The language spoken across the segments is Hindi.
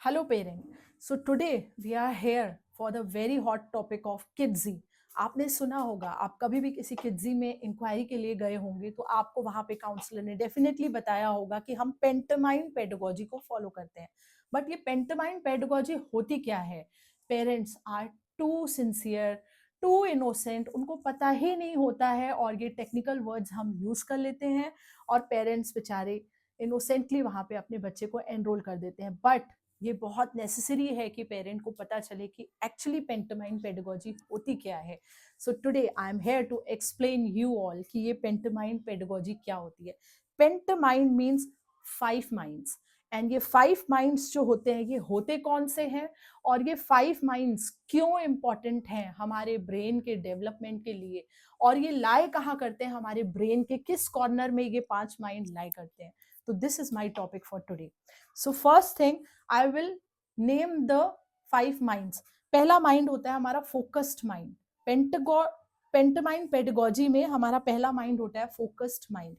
Hello, parent. So today we are here for the very hot topic of Kidzy. आपने सुना होगा, आप कभी भी किसी किड्जी में इंक्वायरी के लिए गए होंगे तो आपको वहाँ पे काउंसलर ने डेफिनेटली बताया होगा कि हम पेंटोमाइन पेडागोजी को फॉलो करते हैं. बट ये पेंटोमाइन पेडागोजी होती क्या है? Parents are too sincere, too innocent, उनको पता ही नहीं होता है और ये टेक्निकल वर्ड्स हम यूज कर लेते हैं और पेरेंट्स बेचारे इनोसेंटली वहाँ पे अपने बच्चे को एनरोल कर देते हैं. बट ये बहुत नेसेसरी है कि पेरेंट को पता चले कि एक्चुअली पेंटोमाइन पेडागोजी होती क्या है. So today I am here to explain you all कि ये पेंटोमाइन पेडागोजी क्या होती है. पेंटोमाइन मीन्स 5 माइंड्स. एंड ये 5 माइंड्स जो होते हैं ये होते कौन से हैं और ये 5 माइंड्स क्यों इम्पॉर्टेंट हैं हमारे ब्रेन के डेवलपमेंट के लिए और ये लाई कहाँ करते हैं, हमारे ब्रेन के किस कॉर्नर में ये 5 माइंड लाई करते हैं. तो this is my topic for today. So first thing I will name the 5 minds. पहला माइंड होता है हमारा फोकस्ड माइंड. पेंटोमाइन पेडागोजी में हमारा पहला माइंड होता है फोकस्ड माइंड.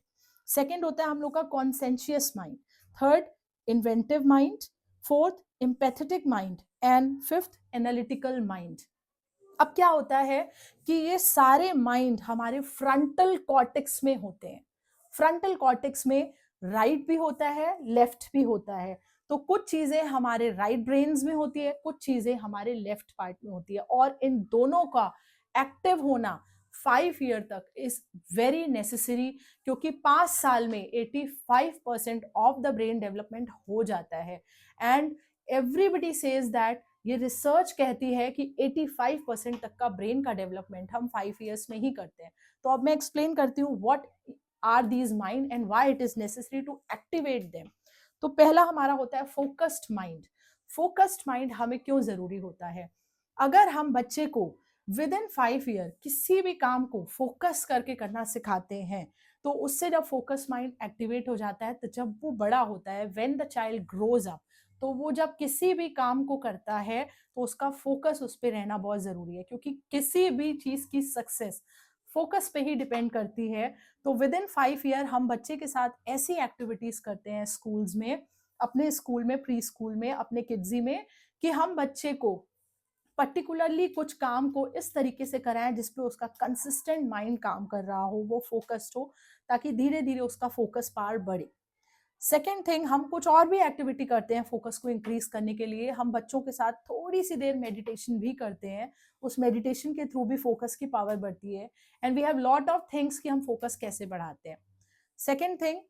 सेकंड होता है हम लोग का conscientious mind. Third inventive mind. Fourth empathetic mind and fifth analytical mind. अब क्या होता है कि ये सारे माइंड हमारे फ्रंटल कॉर्टेक्स में होते हैं. फ्रंटल कॉर्टेक्स में राइट भी होता है, लेफ्ट भी होता है. तो कुछ चीजें हमारे राइट ब्रेन्स में होती है, कुछ चीजें हमारे लेफ्ट पार्ट में होती है और इन दोनों का एक्टिव होना 5 ईयर तक इज वेरी नेसेसरी क्योंकि 5 साल में 85% ऑफ द ब्रेन डेवलपमेंट हो जाता है. एंड एवरीबडी सेज दैट ये रिसर्च कहती है कि 85% तक का ब्रेन का डेवलपमेंट हम 5 ईयर्स में ही करते हैं. तो अब मैं एक्सप्लेन करती हूँ what are these mind and why it is necessary to activate them. तो पहला हमारा होता है फोकस्ड माइंड. फोकस्ड माइंड हमें क्यों जरूरी होता है? अगर हम बच्चे को विद इन 5 ईयर किसी भी काम को फोकस करके करना सिखाते हैं तो उससे जब फोकस माइंड एक्टिवेट हो जाता है तो जब वो बड़ा होता है, when the child grows up, तो वो जब किसी भी काम को करता है तो उसका फोकस उस पर रहना बहुत जरूरी है क्योंकि किसी भी चीज की सक्सेस फोकस पे ही डिपेंड करती है. तो विद इन 5 ईयर हम बच्चे के साथ ऐसी एक्टिविटीज करते हैं स्कूल्स में, अपने स्कूल में, प्री स्कूल में, अपने किड्जी में, कि हम बच्चे को पर्टिकुलरली कुछ काम को इस तरीके से कराएं जिसपे उसका कंसिस्टेंट माइंड काम कर रहा हो, वो फोकस्ड हो, ताकि धीरे धीरे उसका फोकस पावर बढ़े. सेकेंड थिंग, हम कुछ और भी एक्टिविटी करते हैं फोकस को इंक्रीज करने के लिए. हम बच्चों के साथ थोड़ी सी देर मेडिटेशन भी करते हैं. उस मेडिटेशन के थ्रू भी फोकस की पावर बढ़ती है. And we have lot of things कि हम फोकस कैसे बढ़ाते हैं. सेकेंड थिंग,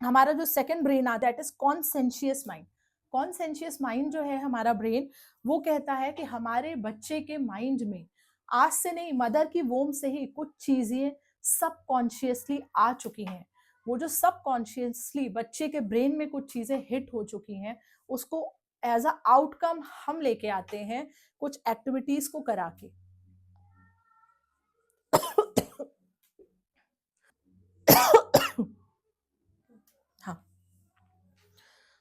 हमारा जो सेकेंड ब्रेन आता है दैट इज कॉन्सेंशियस माइंड. कॉन्सेंशियस माइंड जो है हमारा ब्रेन, वो कहता है कि हमारे बच्चे के माइंड में आज से नहीं, मदर की वोम से ही कुछ चीजें सबकॉन्शियसली आ चुकी हैं. वो जो सबकॉन्शियसली बच्चे के ब्रेन में कुछ चीजें हिट हो चुकी हैं उसको एज अ आउटकम हम लेके आते हैं कुछ एक्टिविटीज को करा के. हाँ.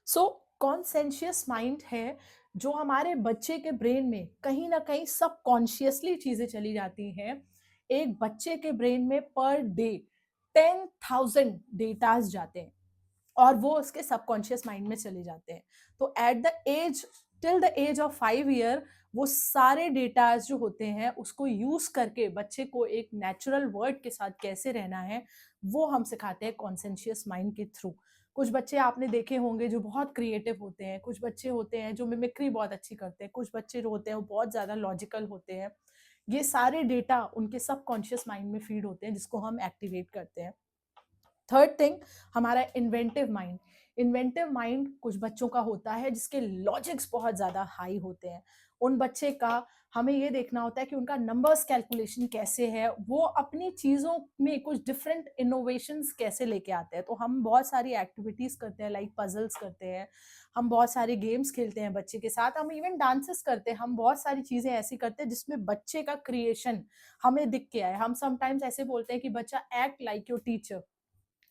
सो कॉन्सेंशियस माइंड है जो हमारे बच्चे के ब्रेन में कहीं ना कहीं सबकॉन्शियसली चीजें चली जाती हैं. एक बच्चे के ब्रेन में पर डे 10,000 डेटाज जाते हैं और वो उसके सबकॉन्शियस माइंड में चले जाते हैं. तो at the age, till the age of 5 year, वो सारे डेटाज जो होते हैं उसको यूज करके बच्चे को एक नेचुरल वर्ड के साथ कैसे रहना है वो हम सिखाते हैं कॉन्सेंशियस माइंड के थ्रू. कुछ बच्चे आपने देखे होंगे जो बहुत क्रिएटिव होते हैं, कुछ बच्चे होते हैं जो मिमिक्री बहुत अच्छी करते हैं, कुछ बच्चे जो होते हैं वो बहुत ज्यादा लॉजिकल होते हैं. ये सारे डेटा उनके सबकॉन्शियस माइंड में फीड होते हैं जिसको हम एक्टिवेट करते हैं. थर्ड थिंग, हमारा इन्वेंटिव माइंड. इन्वेंटिव माइंड कुछ बच्चों का होता है जिसके लॉजिक्स बहुत ज्यादा हाई होते हैं. उन बच्चे का हमें ये देखना होता है कि उनका नंबर्स कैलकुलेशन कैसे है, वो अपनी चीजों में कुछ डिफरेंट इनोवेशंस कैसे लेके आते हैं. तो हम बहुत सारी एक्टिविटीज करते हैं, लाइक पजल्स करते हैं, हम बहुत सारे गेम्स खेलते हैं बच्चे के साथ, हम इवन डांसेस करते हैं, हम बहुत सारी चीजें ऐसी करते हैं जिसमें बच्चे का क्रिएशन हमें दिख के आए. हम समटाइम्स ऐसे बोलते हैं कि बच्चा act like your teacher,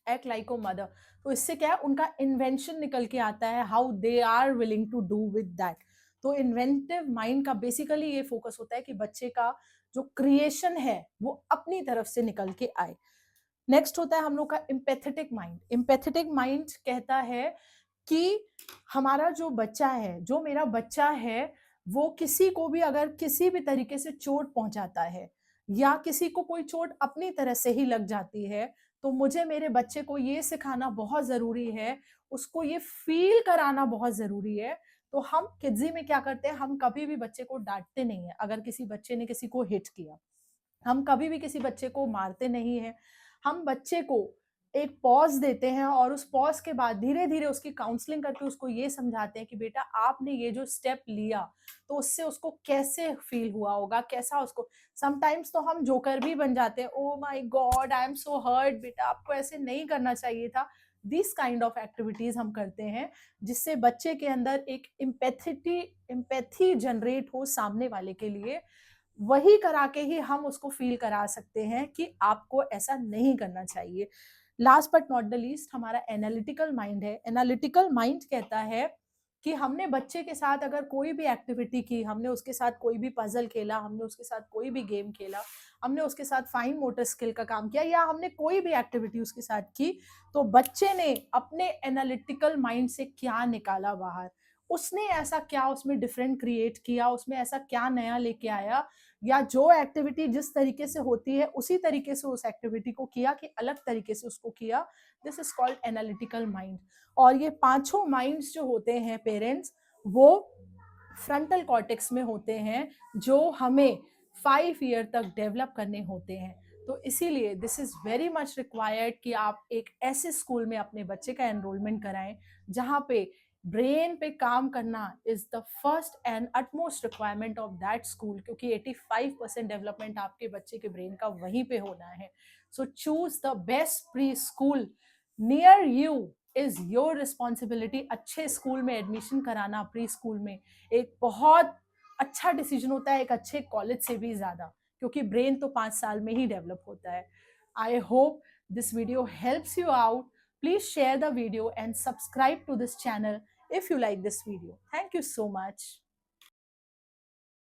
act like oh mother. तो इससे क्या है, उनका इन्वेंशन निकल के आता है, how they are willing to do with that. तो इन्वेंटिव माइंड का बेसिकली ये फोकस होता है कि बच्चे का जो क्रिएशन है वो अपनी तरफ से निकल के आए. नेक्स्ट होता है हम लोग का एम्पैथेटिक माइंड. एम्पैथेटिक माइंड कहता है कि हमारा जो बच्चा है, जो मेरा बच्चा है, वो किसी को भी अगर किसी भी तरीके से चोट पहुंचाता है या किसी को कोई चोट अपनी तरह से ही लग जाती है, तो मुझे मेरे बच्चे को ये सिखाना बहुत ज़रूरी है, उसको ये फ़ील कराना बहुत ज़रूरी है। तो हम किड्ज़ी में क्या करते हैं, हम कभी भी बच्चे को डाँटते नहीं हैं, अगर किसी बच्चे ने किसी को हिट किया। हम कभी भी किसी बच्चे को मारते नहीं हैं। हम बच्चे को एक पॉज़ देते हैं और उस पॉज़ के बाद धीरे-धीरे उसकी काउंसलिंग करके उसको ये समझाते हैं कि बेटा आपने ये जो स्टेप लिया, तो उससे उसको कैसे फ़ील हुआ होगा, कैसा उसको समटाइम्स तो हम जोकर भी बन जाते हैं, oh my god! I am so hurt बेटा आपको ऐसे नहीं करना चाहिए था। दिस काइंड ऑफ एक्टिविटीज़ हम करते हैं, जिससे बच्चे के अंदर एक एम्पैथी जनरेट हो सामने वाले के लिए। वही करा के ही हम उसको फ़ील करा सकते हैं कि आपको ऐसा नहीं करना चाहिए। Last but not the least हमारा एनालिटिकल माइंड है। एनालिटिकल माइंड कहता है कि हमने बच्चे के साथ अगर कोई भी एक्टिविटी की, हमने उसके साथ कोई भी पज़ल खेला, हमने उसके साथ कोई भी गेम खेला, हमने उसके साथ फाइन मोटर स्किल का काम किया या हमने कोई भी एक्टिविटी उसके साथ की, तो बच्चे ने अपने एनालिटिकल माइंड से क्या निकाला बाहर? उसने ऐसा क्या उसमें डिफरेंट क्रिएट किया, उसमें ऐसा क्या नया लेके आया या जो एक्टिविटी जिस तरीके से होती है उसी तरीके से उस एक्टिविटी को किया कि अलग तरीके से उसको किया। This is called analytical mind. और ये पांचों माइंड्स जो होते हैं पेरेंट्स, वो फ्रंटल कॉर्टेक्स में होते हैं, जो हमें 5 ईयर तक डेवलप करने होते हैं। तो इसीलिए this is very much required कि आप एक ऐसे स्कूल में अपने बच्चे का एनरोलमेंट कराएं जहाँ पे ब्रेन पे काम करना is the first and utmost requirement of that school, क्योंकि 85% डेवलपमेंट आपके बच्चे के ब्रेन का वहीं पे होना है। So choose the best pre school near you, is your responsibility. अच्छे स्कूल में एडमिशन कराना प्री स्कूल में एक बहुत अच्छा डिसीजन होता है, एक अच्छे कॉलेज से भी ज्यादा, क्योंकि ब्रेन तो 5 साल में ही डेवलप होता है। I hope this video helps you out. Please share the video and subscribe to this channel if you like this video. Thank you so much.